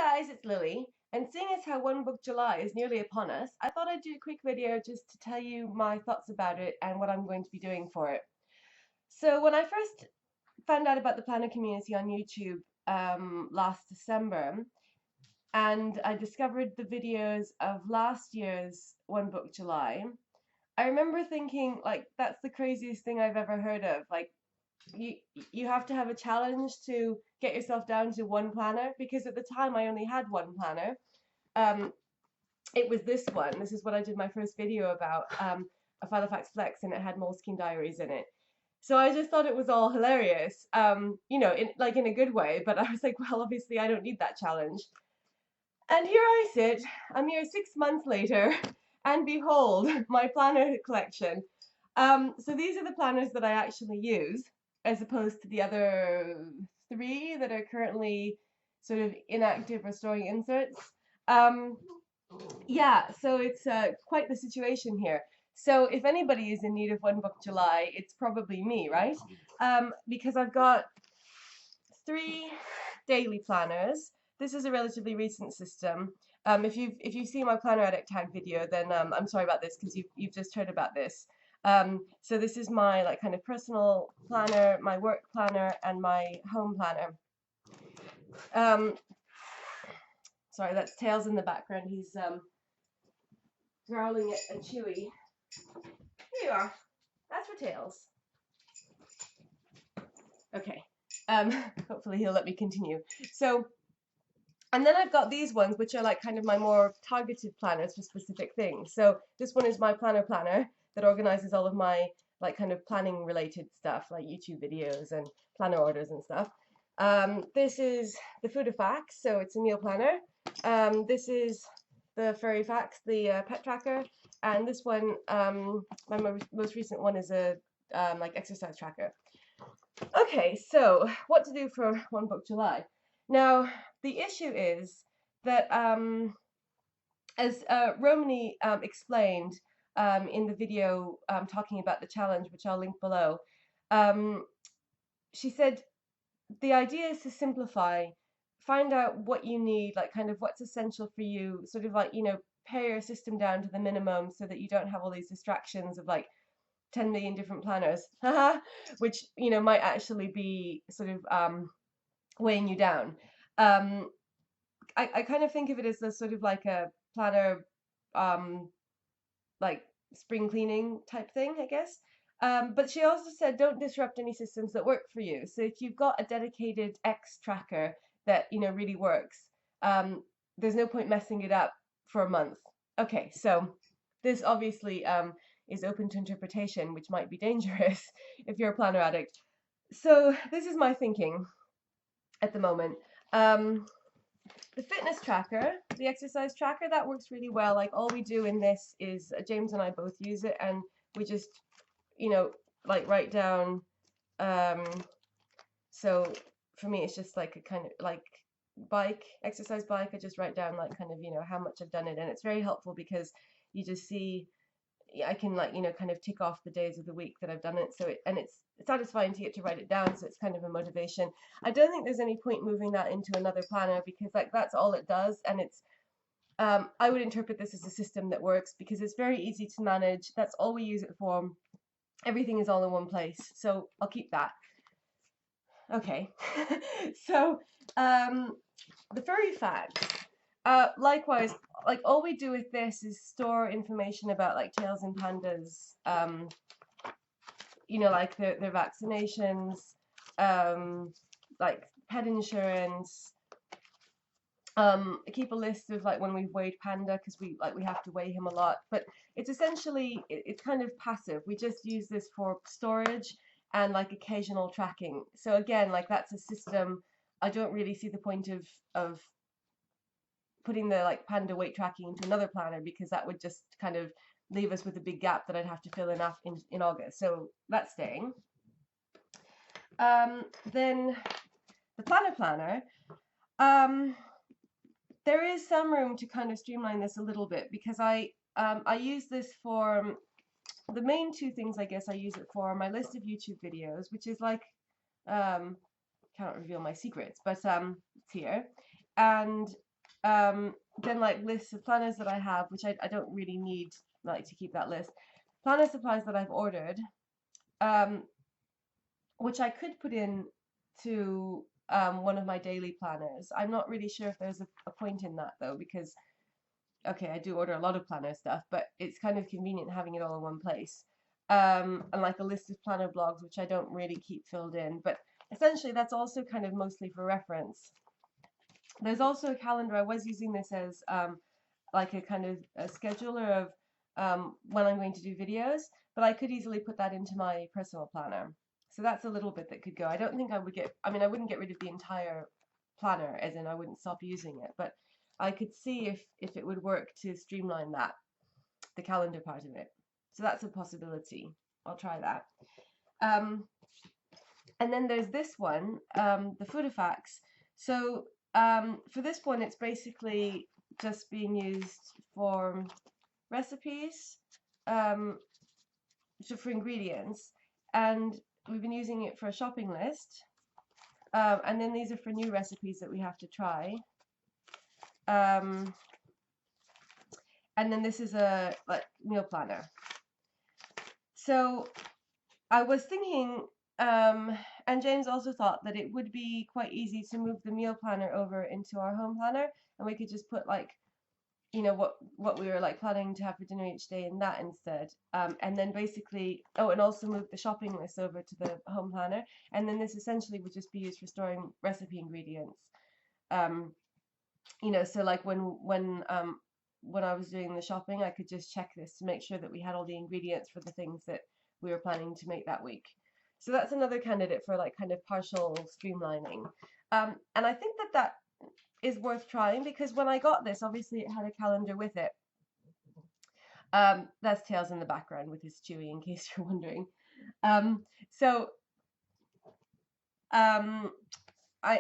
Hi guys, it's Lily, and seeing as how One Book July is nearly upon us, I thought I'd do a quick video just to tell you my thoughts about it and what I'm going to be doing for it. So when I first found out about the planner community on YouTube last December, and I discovered the videos of last year's One Book July, I remember thinking, like, that's the craziest thing I've ever heard of. Like, you you have to have a challenge to get yourself down to one planner, because at the time I only had one planner. um it was this one. This is what I did my first video about, a Halifax Flex, and it had Moleskine diaries in it. So I just thought it was all hilarious, in a good way, but I was like, well, obviously I don't need that challenge. And here I sit, a mere 6 months later, and behold, my planner collection. So these are the planners that I actually use, as opposed to the other three that are currently sort of inactive or storing inserts. Um, yeah, so it's quite the situation here. So if anybody is in need of One Book July, it's probably me, right? Because I've got three daily planners. This is a relatively recent system. If you've seen my planner addict tag video, then I'm sorry about this, because you've just heard about this. So this is my like kind of personal planner, my work planner, and my home planner. Um, Sorry, that's Tails in the background. He's growling at Chewy. Here you are. That's for Tails. Okay. Um, Hopefully he'll let me continue. So, and then I've got these ones, which are like kind of my more targeted planners for specific things. So this one is my planner that organizes all of my like kind of planning related stuff, like YouTube videos and planner orders and stuff. This is the Food of Facts, so it's a meal planner. This is the Furry Facts, the pet tracker, and this one, my most recent one, is a like exercise tracker. Okay, so what to do for One Book July? Now, the issue is that, as Romani explained in the video talking about the challenge, which I'll link below, um, she said the idea is to simplify, find out what you need, like kind of what's essential for you, sort of like, pare your system down to the minimum so that you don't have all these distractions of like 10 million different planners, which, might actually be sort of weighing you down. Um, I kind of think of it as a sort of like a planner, um, like spring cleaning type thing, I guess. But she also said don't disrupt any systems that work for you. So if you've got a dedicated X tracker that really works, there's no point messing it up for a month. Okay, so this obviously is open to interpretation, which might be dangerous if you're a planner addict. So this is my thinking at the moment. The fitness tracker, the exercise tracker, that works really well. Like all we do in this is James and I both use it, and we just, like write down. Um, so for me, it's just like a kind of like exercise bike. I just write down like kind of how much I've done it, and it's very helpful because you just see. I can like kind of tick off the days of the week that I've done it. So it's satisfying to get to write it down. So it's kind of a motivation. I don't think there's any point moving that into another planner, because like that's all it does, and it's I would interpret this as a system that works because it's very easy to manage. That's all we use it for. Everything is all in one place. So I'll keep that. Okay. So the furry facts. Likewise, like all we do with this is store information about like tails and pandas, like their vaccinations, like pet insurance. I keep a list of like when we've weighed Panda, because we have to weigh him a lot. But it's essentially it's kind of passive. We just use this for storage and like occasional tracking. So again, like that's a system. I don't really see the point of putting the like Panda weight tracking into another planner, because that would just kind of leave us with a big gap that I'd have to fill in August. So that's staying. Then the planner. There is some room to kind of streamline this a little bit, because I use this for the main two things I guess I use it for: my list of YouTube videos, which is like cannot reveal my secrets, but it's here, and Then like lists of planners that I have, which I don't really need like to keep that list. Planner supplies that I've ordered, um, which I could put in to one of my daily planners. I'm not really sure if there's a point in that though, because okay, I do order a lot of planner stuff, but it's kind of convenient having it all in one place. And like a list of planner blogs, which I don't really keep filled in, but essentially that's also kind of mostly for reference. There's also a calendar. I was using this as like a kind of a scheduler of when I'm going to do videos, but I could easily put that into my personal planner. So that's a little bit that could go. I don't think I would get, I mean, I wouldn't get rid of the entire planner, as in I wouldn't stop using it, but I could see if it would work to streamline that, the calendar part of it. So that's a possibility. I'll try that. And then there's this one, the food facts. So for this one, it's basically just being used for recipes, so for ingredients, and we've been using it for a shopping list. And then these are for new recipes that we have to try. And then this is a like meal planner. So I was thinking, and James also thought that it would be quite easy to move the meal planner over into our home planner, and we could just put like, you know, what we were like planning to have for dinner each day in that instead. And then basically, oh, and also move the shopping list over to the home planner, and then this essentially would just be used for storing recipe ingredients. You know, so like when I was doing the shopping, I could just check this to make sure that we had all the ingredients for the things that we were planning to make that week. So that's another candidate for like kind of partial streamlining. And I think that that is worth trying, because when I got this, obviously it had a calendar with it. That's Tails in the background with his Chewy, in case you're wondering. So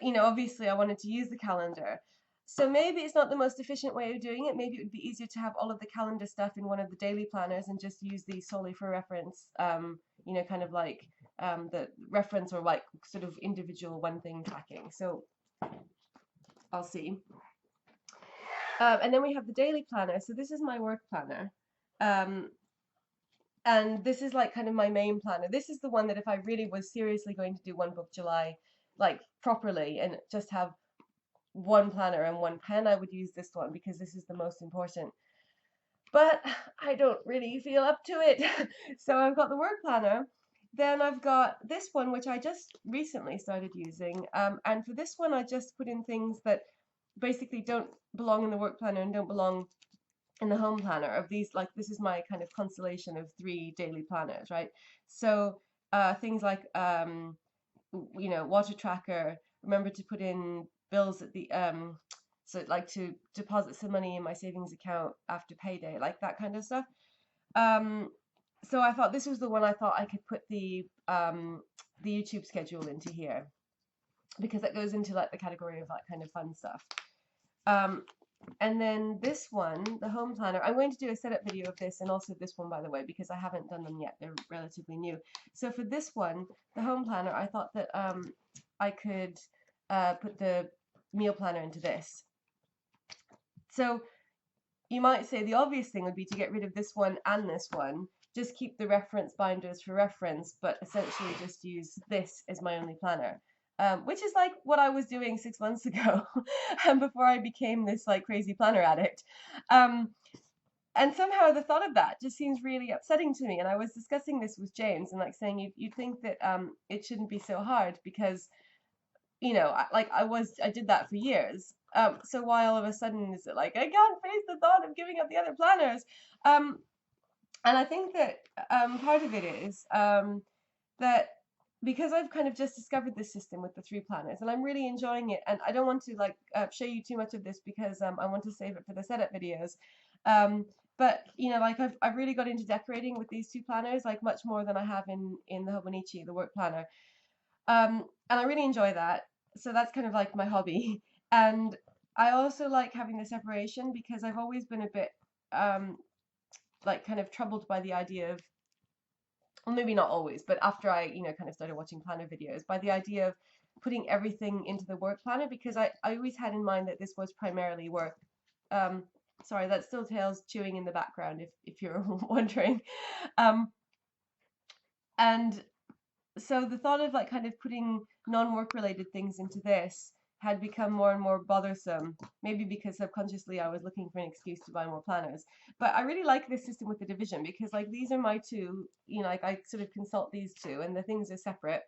you know, obviously I wanted to use the calendar. So maybe it's not the most efficient way of doing it. Maybe it would be easier to have all of the calendar stuff in one of the daily planners and just use these solely for reference, you know, kind of like the reference or like sort of individual one thing tracking. So I'll see. And then we have the daily planner. So this is my work planner. And this is like kind of my main planner. This is the one that if I really was seriously going to do One Book July, like properly, and just have one planner and one pen, I would use this one because this is the most important. But I don't really feel up to it. So I've got the work planner. Then I've got this one, which I just recently started using. And for this one, I just put in things that basically don't belong in the work planner and don't belong in the home planner. Of these, like this is my kind of constellation of 3 daily planners, right? So things like you know, water tracker, remember to put in bills at the so like to deposit some money in my savings account after payday, like that kind of stuff. So I thought this was the one I thought I could put the YouTube schedule into here, because that goes into like the category of like kind of fun stuff. And then this one, the home planner, I'm going to do a setup video of this, and also this one, by the way, because I haven't done them yet. They're relatively new. So for this one, the home planner, I thought that I could put the meal planner into this. So you might say the obvious thing would be to get rid of this one and this one, just keep the reference binders for reference, but essentially just use this as my only planner. Which is like what I was doing 6 months ago before I became this like crazy planner addict. And somehow the thought of that just seems really upsetting to me. And I was discussing this with James and like saying you'd think that it shouldn't be so hard because, you know, I did that for years. So why all of a sudden is it like I can't face the thought of giving up the other planners? And I think that part of it is that because I've kind of just discovered this system with the 3 planners and I'm really enjoying it, and I don't want to like show you too much of this because I want to save it for the setup videos. But you know, like I've really got into decorating with these 2 planners, like much more than I have in the Hobonichi, the work planner. And I really enjoy that. So that's kind of like my hobby. And I also like having the separation because I've always been a bit like kind of troubled by the idea of, well, maybe not always, but after I, you know, kind of started watching planner videos, by the idea of putting everything into the work planner, because I always had in mind that this was primarily work. Sorry, that's still Tails chewing in the background, if you're wondering. And so the thought of like kind of putting non-work related things into this had become more and more bothersome, maybe because subconsciously I was looking for an excuse to buy more planners. But I really like this system with the division, because like these are my two, you know, like I sort of consult these two and the things are separate.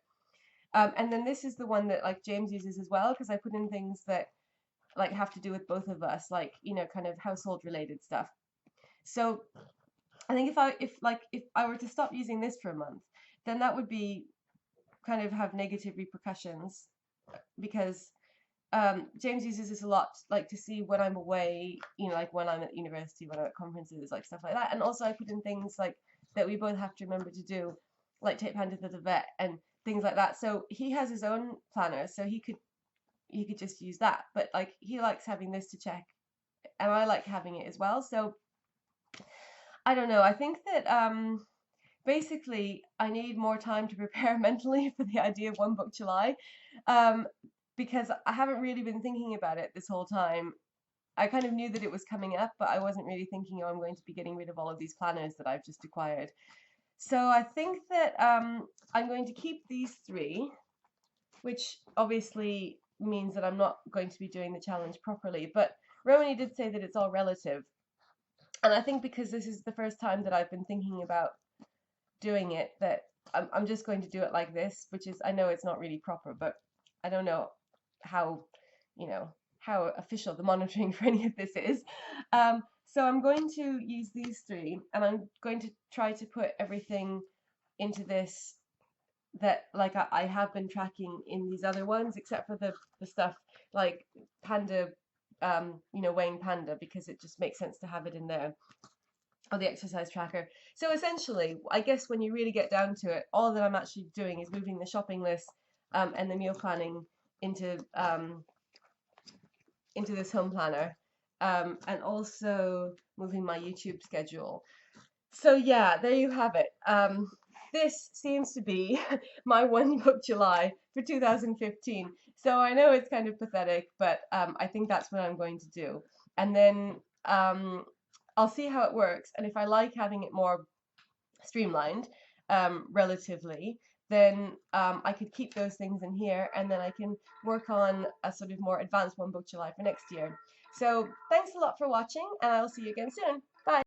And then this is the one that like James uses as well, because I put in things that like have to do with both of us, like, you know, kind of household related stuff. So I think if I were to stop using this for a month, then that would be kind of have negative repercussions, because James uses this a lot, like to see when I'm away, you know, like when I'm at university, when I'm at conferences, like stuff like that. And also I put in things like that we both have to remember to do, like take Panda to the vet and things like that. So he has his own planner, so he could just use that. But like he likes having this to check, and I like having it as well. So I don't know. I think that basically I need more time to prepare mentally for the idea of One Book July, because I haven't really been thinking about it this whole time. I kind of knew that it was coming up, but I wasn't really thinking, oh, I'm going to be getting rid of all of these planners that I've just acquired. So I think that I'm going to keep these three, which obviously means that I'm not going to be doing the challenge properly. But Romany did say that it's all relative. And I think because this is the first time that I've been thinking about doing it, that I'm just going to do it like this, which is, I know it's not really proper, but I don't know how, you know, how official the monitoring for any of this is. So I'm going to use these three, and I'm going to try to put everything into this that like I have been tracking in these other ones, except for the stuff like Panda, you know, weighing Panda, because it just makes sense to have it in there, or the exercise tracker. So essentially, I guess when you really get down to it, all that I'm actually doing is moving the shopping list and the meal planning into this home planner, and also moving my YouTube schedule. So yeah, there you have it. This seems to be my One Book July for 2015. So I know it's kind of pathetic, but I think that's what I'm going to do. And then I'll see how it works. And if I like having it more streamlined, relatively, then I could keep those things in here, and then I can work on a sort of more advanced One Book July for next year. So thanks a lot for watching, and I'll see you again soon.